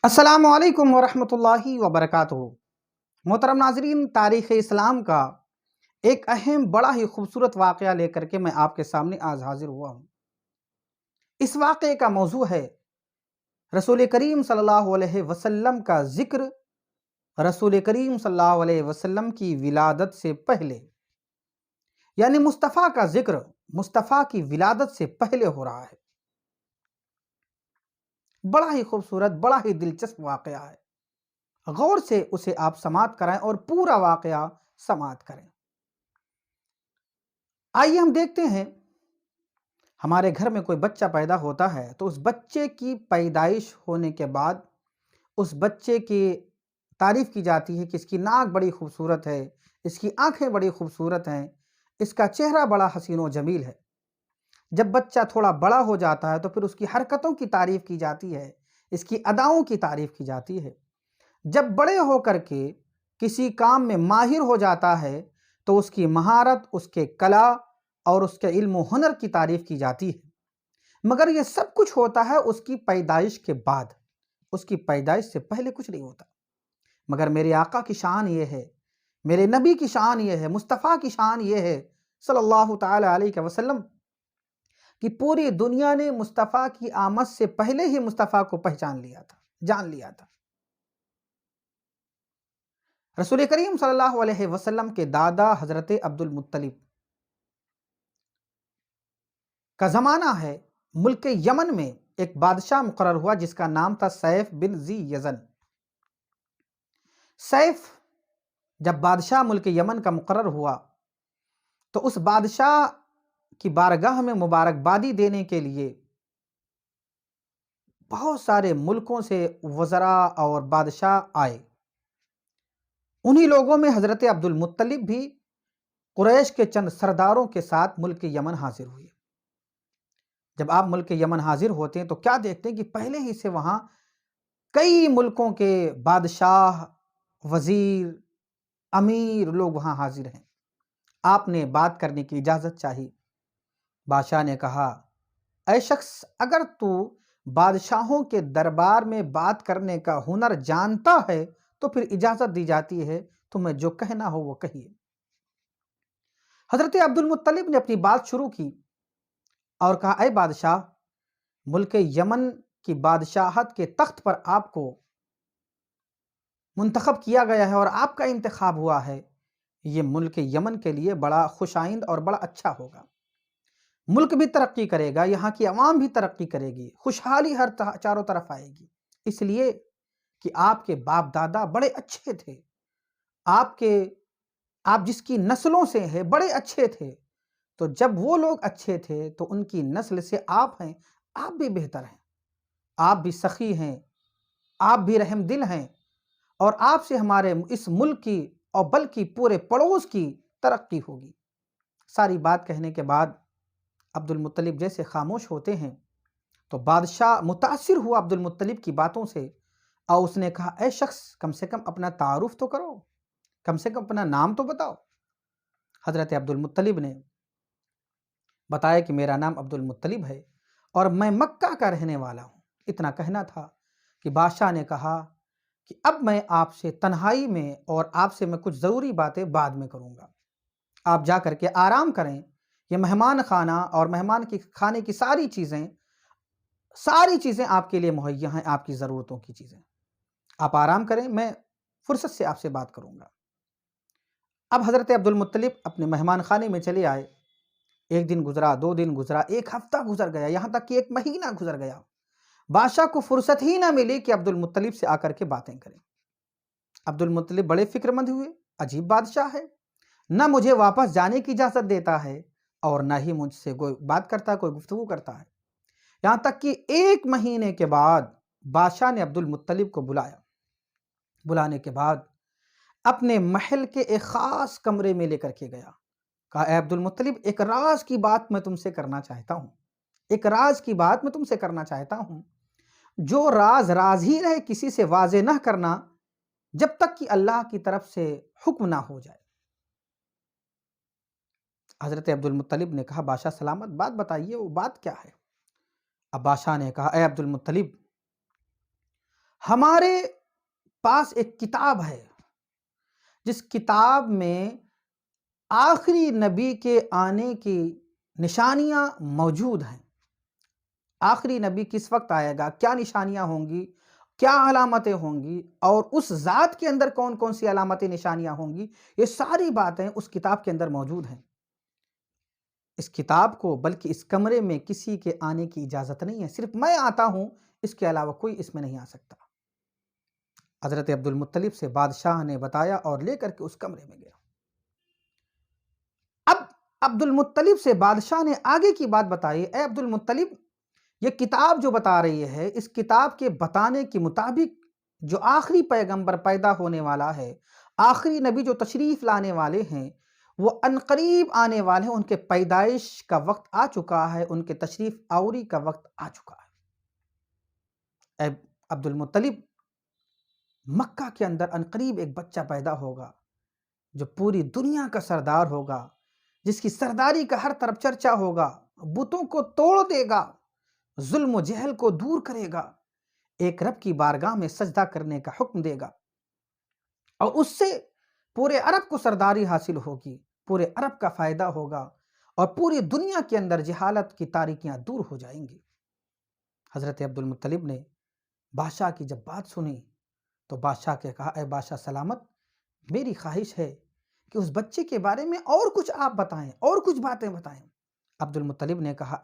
السلام علیکم ورحمۃ اللہ وبرکاتہ۔ محترم ناظرین، تاریخ اسلام کا ایک اہم بڑا ہی خوبصورت واقعہ لے کر کے میں آپ کے سامنے آج حاضر ہوا ہوں۔ اس واقعے کا موضوع ہے رسول کریم صلی اللہ علیہ وسلم کا ذکر رسول کریم صلی اللہ علیہ وسلم کی ولادت سے پہلے، یعنی مصطفیٰ کا ذکر مصطفیٰ کی ولادت سے پہلے ہو رہا ہے۔ بڑا ہی خوبصورت، بڑا ہی دلچسپ واقعہ ہے۔ غور سے اسے آپ سماعت کرائیں اور پورا واقعہ سماعت کریں۔ آئیے ہم دیکھتے ہیں، ہمارے گھر میں کوئی بچہ پیدا ہوتا ہے تو اس بچے کی پیدائش ہونے کے بعد اس بچے کی تعریف کی جاتی ہے کہ اس کی ناک بڑی خوبصورت ہے، اس کی آنکھیں بڑی خوبصورت ہیں، اس کا چہرہ بڑا حسین و جمیل ہے۔ جب بچہ تھوڑا بڑا ہو جاتا ہے تو پھر اس کی حرکتوں کی تعریف کی جاتی ہے، اس کی اداؤں کی تعریف کی جاتی ہے۔ جب بڑے ہو کر کے کسی کام میں ماہر ہو جاتا ہے تو اس کی مہارت، اس کے کلا اور اس کے علم و ہنر کی تعریف کی جاتی ہے۔ مگر یہ سب کچھ ہوتا ہے اس کی پیدائش کے بعد، اس کی پیدائش سے پہلے کچھ نہیں ہوتا۔ مگر میرے آقا کی شان یہ ہے، میرے نبی کی شان یہ ہے، مصطفیٰ کی شان یہ ہے صلی اللہ تعالی علیہ وسلم، کہ پوری دنیا نے مصطفیٰ کی آمد سے پہلے ہی مصطفیٰ کو پہچان لیا تھا، جان لیا تھا۔ رسول کریم صلی اللہ علیہ وسلم کے دادا حضرت عبد المطلب کا زمانہ ہے۔ ملک یمن میں ایک بادشاہ مقرر ہوا جس کا نام تھا سیف بن ذی یزن۔ سیف جب بادشاہ ملک یمن کا مقرر ہوا تو اس بادشاہ کی بارگاہ میں مبارکبادی دینے کے لیے بہت سارے ملکوں سے وزراء اور بادشاہ آئے۔ انہی لوگوں میں حضرت عبد المطلب بھی قریش کے چند سرداروں کے ساتھ ملک یمن حاضر ہوئے۔ جب آپ ملک یمن حاضر ہوتے ہیں تو کیا دیکھتے ہیں کہ پہلے ہی سے وہاں کئی ملکوں کے بادشاہ، وزیر، امیر لوگ وہاں حاضر ہیں۔ آپ نے بات کرنے کی اجازت چاہی۔ بادشاہ نے کہا، اے شخص، اگر تو بادشاہوں کے دربار میں بات کرنے کا ہنر جانتا ہے تو پھر اجازت دی جاتی ہے، تمہیں جو کہنا ہو وہ کہیے۔ حضرت عبد المطلب نے اپنی بات شروع کی اور کہا، اے بادشاہ، ملک یمن کی بادشاہت کے تخت پر آپ کو منتخب کیا گیا ہے اور آپ کا انتخاب ہوا ہے، یہ ملک یمن کے لیے بڑا خوش آئند اور بڑا اچھا ہوگا۔ ملک بھی ترقی کرے گا، یہاں کی عوام بھی ترقی کرے گی، خوشحالی ہر چاروں طرف آئے گی، اس لیے کہ آپ کے باپ دادا بڑے اچھے تھے، آپ جس کی نسلوں سے ہیں بڑے اچھے تھے، تو جب وہ لوگ اچھے تھے تو ان کی نسل سے آپ ہیں، آپ بھی بہتر ہیں، آپ بھی سخی ہیں، آپ بھی رحم دل ہیں، اور آپ سے ہمارے اس ملک کی اور بلکہ پورے پڑوس کی ترقی ہوگی۔ ساری بات کہنے کے بعد عبد المطلب جیسے خاموش ہوتے ہیں تو بادشاہ متاثر ہوا عبد المطلب کی باتوں سے، اور اس نے کہا، اے شخص، کم سے کم اپنا تعارف تو کرو، کم سے کم اپنا نام تو بتاؤ۔ حضرت عبد المطلب نے بتایا کہ میرا نام عبد المطلب ہے اور میں مکہ کا رہنے والا ہوں۔ اتنا کہنا تھا کہ بادشاہ نے کہا کہ اب میں آپ سے تنہائی میں اور آپ سے میں کچھ ضروری باتیں بعد میں کروں گا، آپ جا کر کے آرام کریں، یہ مہمان خانہ اور مہمان کی کھانے کی ساری چیزیں آپ کے لیے مہیا ہیں، آپ کی ضرورتوں کی چیزیں، آپ آرام کریں، میں فرصت سے آپ سے بات کروں گا۔ اب حضرت عبد المطلب اپنے مہمان خانے میں چلے آئے۔ ایک دن گزرا، 2 دن گزرا، ایک ہفتہ گزر گیا، یہاں تک کہ 1 مہینہ گزر گیا۔ بادشاہ کو فرصت ہی نہ ملی کہ عبد المطلب سے آ کر کے باتیں کریں۔ عبد المطلب بڑے فکر مند ہوئے، عجیب بادشاہ ہے، نہ مجھے واپس جانے کی اجازت دیتا ہے اور نہ ہی مجھ سے کوئی بات کرتا ہے، کوئی گفتگو کرتا ہے۔ یہاں تک کہ 1 مہینے کے بعد بادشاہ نے عبد المطلب کو بلایا۔ بلانے کے بعد اپنے محل کے ایک خاص کمرے میں لے کر کے گیا۔ کہا، اے عبد المطلب، ایک راز کی بات میں تم سے کرنا چاہتا ہوں، ایک راز کی بات میں تم سے کرنا چاہتا ہوں، جو راز راز ہی رہے، کسی سے واضح نہ کرنا جب تک کہ اللہ کی طرف سے حکم نہ ہو جائے۔ حضرت عبد المطلب نے کہا، بادشاہ سلامت، بات بتائیے، وہ بات کیا ہے؟ اب بادشاہ نے کہا، اے عبد المطلب، ہمارے پاس ایک کتاب ہے جس کتاب میں آخری نبی کے آنے کی نشانیاں موجود ہیں۔ آخری نبی کس وقت آئے گا، کیا نشانیاں ہوں گی، کیا علامتیں ہوں گی، اور اس ذات کے اندر کون کون سی علامتیں نشانیاں ہوں گی، یہ ساری باتیں اس کتاب کے اندر موجود ہیں۔ اس کتاب کو بلکہ اس کمرے میں کسی کے آنے کی اجازت نہیں ہے، صرف میں آتا ہوں، اس کے علاوہ کوئی اس میں نہیں آ سکتا۔ حضرت عبد المطلب سے بادشاہ نے بتایا اور لے کر کے اس کمرے میں گیا۔ اب عبد المطلب سے بادشاہ نے آگے کی بات بتائی، اے عبد المطلب، یہ کتاب جو بتا رہی ہے، اس کتاب کے بتانے کے مطابق جو آخری پیغمبر پیدا ہونے والا ہے، آخری نبی جو تشریف لانے والے ہیں، وہ عنقریب آنے والے ہیں، ان کے پیدائش کا وقت آ چکا ہے، ان کے تشریف آوری کا وقت آ چکا ہے۔ اے عبد المطلب، مکہ کے اندر عنقریب ایک بچہ پیدا ہوگا جو پوری دنیا کا سردار ہوگا، جس کی سرداری کا ہر طرف چرچا ہوگا، بتوں کو توڑ دے گا، ظلم و جہل کو دور کرے گا، ایک رب کی بارگاہ میں سجدہ کرنے کا حکم دے گا، اور اس سے پورے عرب کو سرداری حاصل ہوگی، پورے عرب کا فائدہ ہوگا، اور پوری دنیا کے اندر جہالت کی تاریکیاں دور ہو جائیں گی۔ حضرت عبد المطلب نے بادشاہ کی جب بات سنی تو بادشاہ کے کہا، اے بادشاہ سلامت، میری خواہش ہے کہ اس بچے کے بارے میں اور کچھ آپ بتائیں، اور کچھ باتیں بتائیں۔ عبد المطلب نے کہا،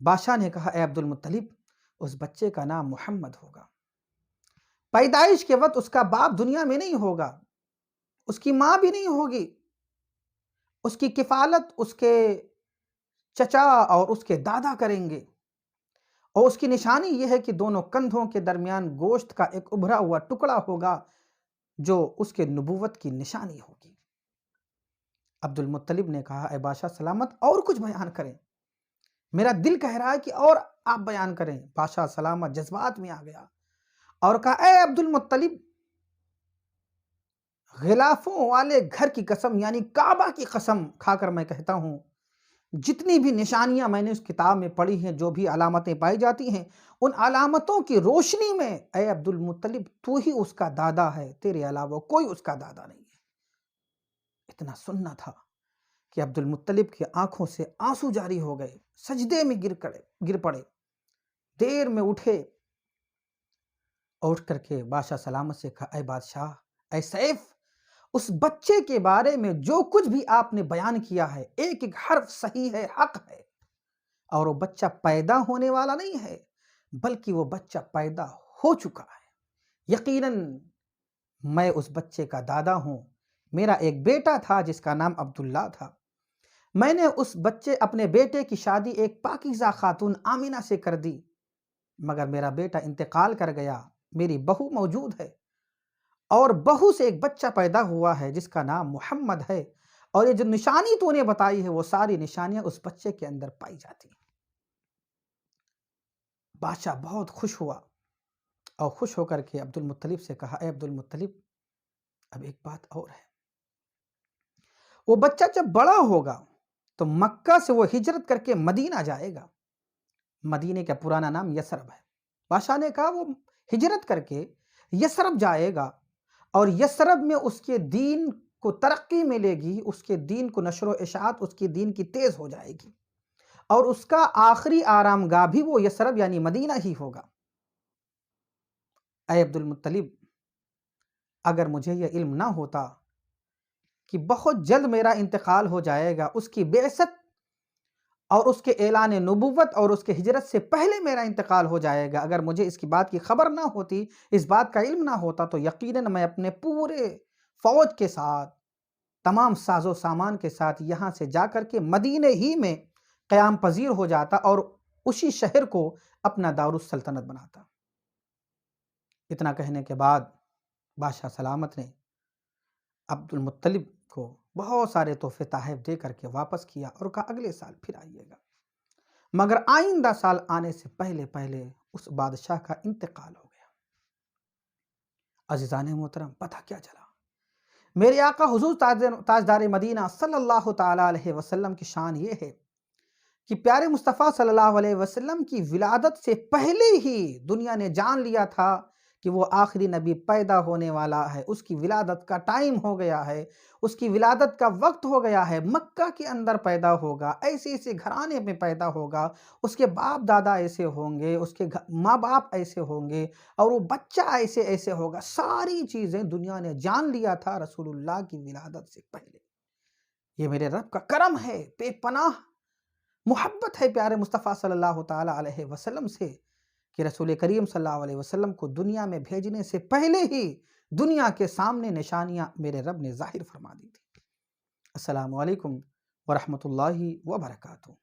بادشاہ نے کہا، اے عبد المطلب، اس بچے کا نام محمد ہوگا۔ پیدائش کے وقت اس کا باپ دنیا میں نہیں ہوگا، اس کی ماں بھی نہیں ہوگی، اس کی کفالت اس کے چچا اور اس کے دادا کریں گے، اور اس کی نشانی یہ ہے کہ دونوں کندھوں کے درمیان گوشت کا ایک ابھرا ہوا ٹکڑا ہوگا جو اس کے نبوت کی نشانی ہوگی۔ عبد المطلب نے کہا، اے بادشاہ سلامت، اور کچھ بیان کریں، میرا دل کہہ رہا ہے کہ اور آپ بیان کریں۔ بادشاہ سلامت جذبات میں آ گیا اور کہا، اے عبد المطلب، غلافوں والے گھر کی قسم، یعنی کعبہ کی قسم کھا کر میں کہتا ہوں، جتنی بھی نشانیاں میں نے اس کتاب میں پڑھی ہیں، جو بھی علامتیں پائی جاتی ہیں، ان علامتوں کی روشنی میں اے عبد المطلب، تو ہی اس کا دادا ہے، تیرے علاوہ کوئی اس کا دادا نہیں ہے۔ اتنا سننا تھا کہ عبد المطلب کی آنکھوں سے آنسو جاری ہو گئے، سجدے میں گر پڑے، دیر میں اٹھے، اٹھ کر کے بادشاہ سلامت سے کہا، اے بادشاہ، اے سیف، اس بچے کے بارے میں جو کچھ بھی آپ نے بیان کیا ہے، ایک ایک حرف صحیح ہے، حق ہے، اور وہ بچہ پیدا ہونے والا نہیں ہے، بلکہ وہ بچہ پیدا ہو چکا ہے۔ یقیناً میں اس بچے کا دادا ہوں، میرا ایک بیٹا تھا جس کا نام عبداللہ تھا، میں نے اپنے بیٹے کی شادی ایک پاکیزہ خاتون آمینہ سے کر دی، مگر میرا بیٹا انتقال کر گیا، میری بہو موجود ہے، اور بہو سے ایک بچہ پیدا ہوا ہے جس کا نام محمد ہے، اور یہ جو نشانی تو نے بتائی ہے، وہ ساری نشانیاں اس بچے کے اندر پائی جاتی ہیں۔ بادشاہ بہت خوش ہوا، اور خوش ہو کر کے عبد المطلب سے کہا، اے عبد المطلب، اب ایک بات اور ہے، وہ بچہ جب بڑا ہوگا تو مکہ سے وہ ہجرت کر کے مدینہ جائے گا۔ مدینہ کا پرانا نام یثرب ہے۔ بادشاہ نے کہا وہ ہجرت کر کے یثرب جائے گا، اور یثرب میں اس کے دین کو ترقی ملے گی، اس کے دین کو نشر و اشاعت اس کے دین کی تیز ہو جائے گی، اور اس کا آخری آرام گاہ بھی وہ یثرب یعنی مدینہ ہی ہوگا۔ اے عبد المطلب، اگر مجھے یہ علم نہ ہوتا کہ بہت جلد میرا انتقال ہو جائے گا، اس کی بعثت اور اس کے اعلان نبوت اور اس کے ہجرت سے پہلے میرا انتقال ہو جائے گا، اگر مجھے اس کی بات کی خبر نہ ہوتی، اس بات کا علم نہ ہوتا، تو یقیناً میں اپنے پورے فوج کے ساتھ، تمام ساز و سامان کے ساتھ یہاں سے جا کر کے مدینہ ہی میں قیام پذیر ہو جاتا، اور اسی شہر کو اپنا دارالسلطنت بناتا۔ اتنا کہنے کے بعد بادشاہ سلامت نے عبد المطلب کو بہت سارے تحفے تحائف دے کر کے واپس کیا، اور کہا اگلے سال پھر آئیے گا، مگر آئندہ سال آنے سے پہلے پہلے اس بادشاہ کا انتقال ہو گیا۔ عزیزان محترم، پتہ کیا چلا؟ میرے آقا حضور تاجدار مدینہ صلی اللہ تعالیٰ علیہ وسلم کی شان یہ ہے کہ پیارے مصطفیٰ صلی اللہ علیہ وسلم کی ولادت سے پہلے ہی دنیا نے جان لیا تھا کہ وہ آخری نبی پیدا ہونے والا ہے، اس کی ولادت کا ٹائم ہو گیا ہے، اس کی ولادت کا وقت ہو گیا ہے، مکہ کے اندر پیدا ہوگا، ایسے ایسے گھرانے میں پیدا ہوگا، اس کے باپ دادا ایسے ہوں گے، اس کے ماں باپ ایسے ہوں گے، اور وہ بچہ ایسے ایسے ہوگا. ساری چیزیں دنیا نے جان لیا تھا رسول اللہ کی ولادت سے پہلے. یہ میرے رب کا کرم ہے، بے پناہ محبت ہے پیارے مصطفیٰ صلی اللہ تعالیٰ علیہ وسلم سے کہ رسول کریم صلی اللہ علیہ وسلم کو دنیا میں بھیجنے سے پہلے ہی دنیا کے سامنے نشانیاں میرے رب نے ظاہر فرما دی تھی. السلام علیکم ورحمۃ اللہ وبرکاتہ.